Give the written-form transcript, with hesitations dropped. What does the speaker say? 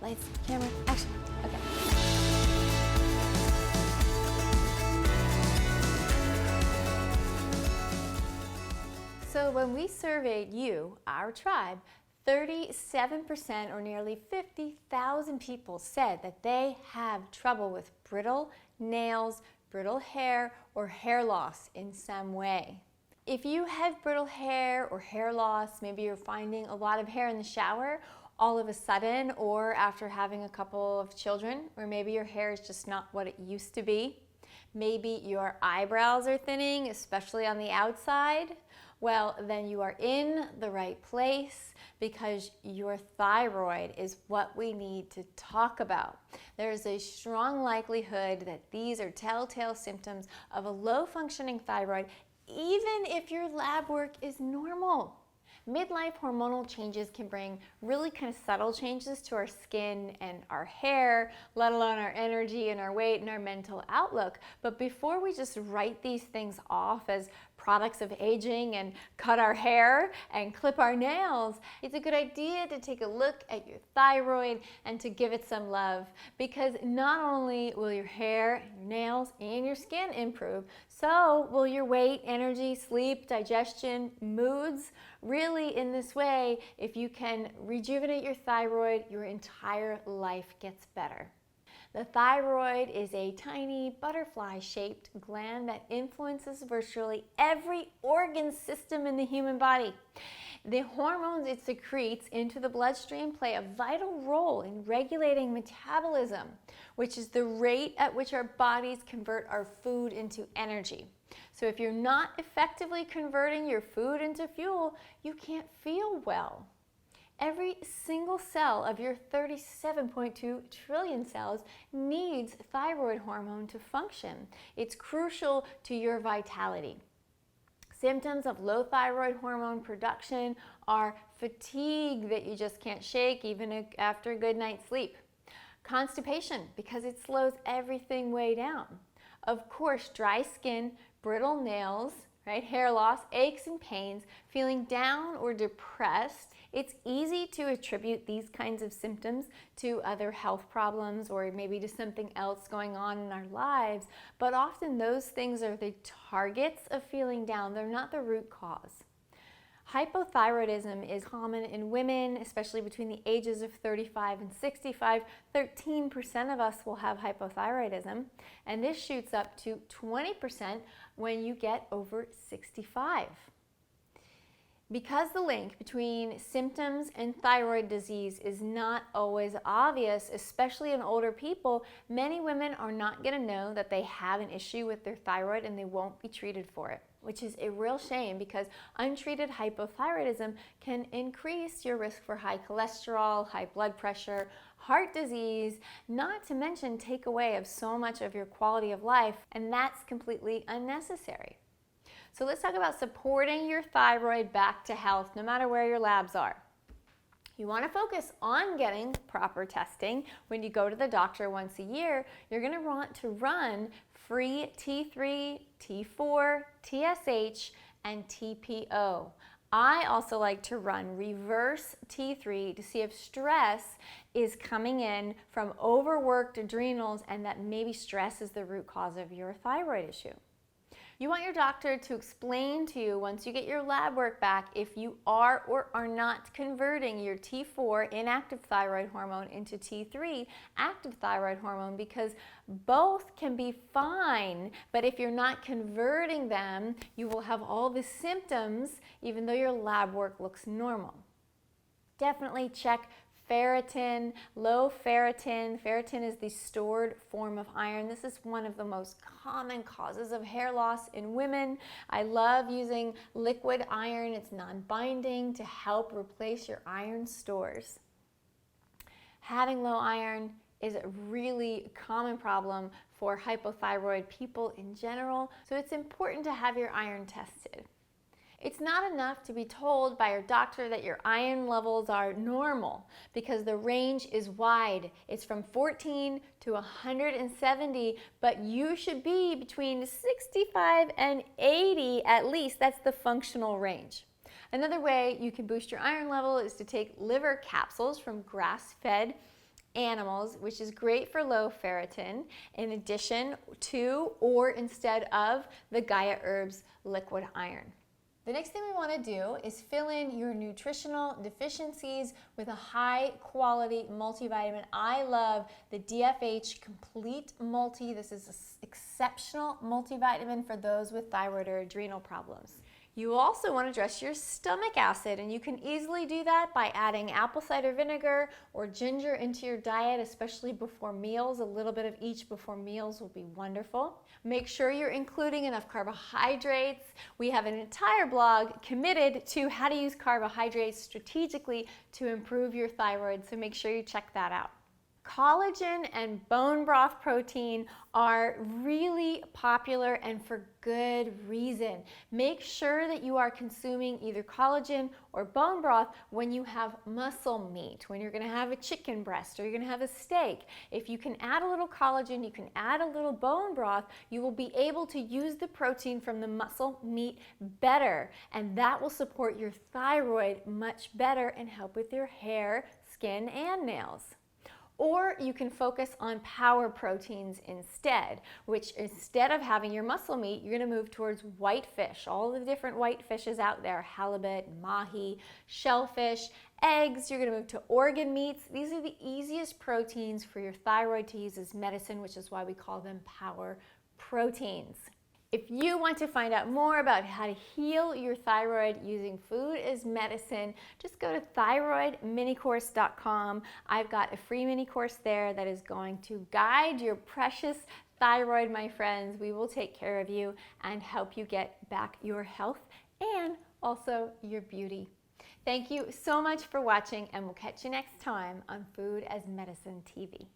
Lights, camera, action. Okay. So when we surveyed you, our tribe, 37% or nearly 50,000 people said that they have trouble with brittle nails, brittle hair, or hair loss in some way. If you have brittle hair or hair loss, maybe you're finding a lot of hair in the shower all of a sudden, or after having a couple of children, or maybe your hair is just not what it used to be. Maybe your eyebrows are thinning, especially on the outside. Well, then you are in the right place because your thyroid is what we need to talk about. There is a strong likelihood that these are telltale symptoms of a low-functioning thyroid, even if your lab work is normal. Midlife hormonal changes can bring really kind of subtle changes to our skin and our hair, let alone our energy and our weight and our mental outlook. But before we just write these things off as products of aging and cut our hair and clip our nails, it's a good idea to take a look at your thyroid and to give it some love, because not only will your hair, your nails, and your skin improve, so will your weight, energy, sleep, digestion, moods. Really, in this way, if you can rejuvenate your thyroid, your entire life gets better. The thyroid is a tiny butterfly-shaped gland that influences virtually every organ system in the human body. The hormones it secretes into the bloodstream play a vital role in regulating metabolism, which is the rate at which our bodies convert our food into energy. So if you're not effectively converting your food into fuel, you can't feel well. Every single cell of your 37.2 trillion cells needs thyroid hormone to function. It's crucial to your vitality. Symptoms of low thyroid hormone production are fatigue that you just can't shake even after a good night's sleep. Constipation, because it slows everything way down. Of course, dry skin, brittle nails, right? Hair loss, aches and pains, feeling down or depressed. It's easy to attribute these kinds of symptoms to other health problems or maybe to something else going on in our lives, but often those things are the targets of feeling down. They're not the root cause. Hypothyroidism is common in women, especially between the ages of 35 and 65. 13% of us will have hypothyroidism, and this shoots up to 20% when you get over 65. Because the link between symptoms and thyroid disease is not always obvious, especially in older people, many women are not going to know that they have an issue with their thyroid and they won't be treated for it, which is a real shame because untreated hypothyroidism can increase your risk for high cholesterol, high blood pressure, heart disease, not to mention take away of so much of your quality of life, and that's completely unnecessary. So let's talk about supporting your thyroid back to health, no matter where your labs are. You want to focus on getting proper testing. When you go to the doctor once a year, you're going to want to run free T3, T4, TSH, and TPO. I also like to run reverse T3 to see if stress is coming in from overworked adrenals and that maybe stress is the root cause of your thyroid issue. You want your doctor to explain to you once you get your lab work back if you are or are not converting your T4 inactive thyroid hormone into T3 active thyroid hormone, because both can be fine, but if you're not converting them, you will have all the symptoms even though your lab work looks normal. Definitely check ferritin, low ferritin. Ferritin is the stored form of iron. This is one of the most common causes of hair loss in women. I love using liquid iron. It's non-binding to help replace your iron stores. Having low iron is a really common problem for hypothyroid people in general, so it's important to have your iron tested. It's not enough to be told by your doctor that your iron levels are normal, because the range is wide. It's from 14 to 170, but you should be between 65 and 80 at least. That's the functional range. Another way you can boost your iron level is to take liver capsules from grass-fed animals, which is great for low ferritin, in addition to or instead of the Gaia Herbs liquid iron. The next thing we want to do is fill in your nutritional deficiencies with a high quality multivitamin. I love the DFH Complete Multi. This is an exceptional multivitamin for those with thyroid or adrenal problems. You also want to address your stomach acid, and you can easily do that by adding apple cider vinegar or ginger into your diet, especially before meals. A little bit of each before meals will be wonderful. Make sure you're including enough carbohydrates. We have an entire blog committed to how to use carbohydrates strategically to improve your thyroid, so make sure you check that out. Collagen and bone broth protein are really popular, and for good reason. Make sure that you are consuming either collagen or bone broth when you have muscle meat, when you're going to have a chicken breast or you're going to have a steak. If you can add a little collagen, you can add a little bone broth, you will be able to use the protein from the muscle meat better, and that will support your thyroid much better and help with your hair, skin, and nails. Or you can focus on power proteins instead, which instead of having your muscle meat, you're going to move towards white fish, all the different white fishes out there, halibut, mahi, shellfish, eggs. You're going to move to organ meats. These are the easiest proteins for your thyroid to use as medicine, which is why we call them power proteins. If you want to find out more about how to heal your thyroid using food as medicine, just go to thyroidminicourse.com. I've got a free mini course there that is going to guide your precious thyroid, my friends. We will take care of you and help you get back your health and also your beauty. Thank you so much for watching, and we'll catch you next time on Food as Medicine TV.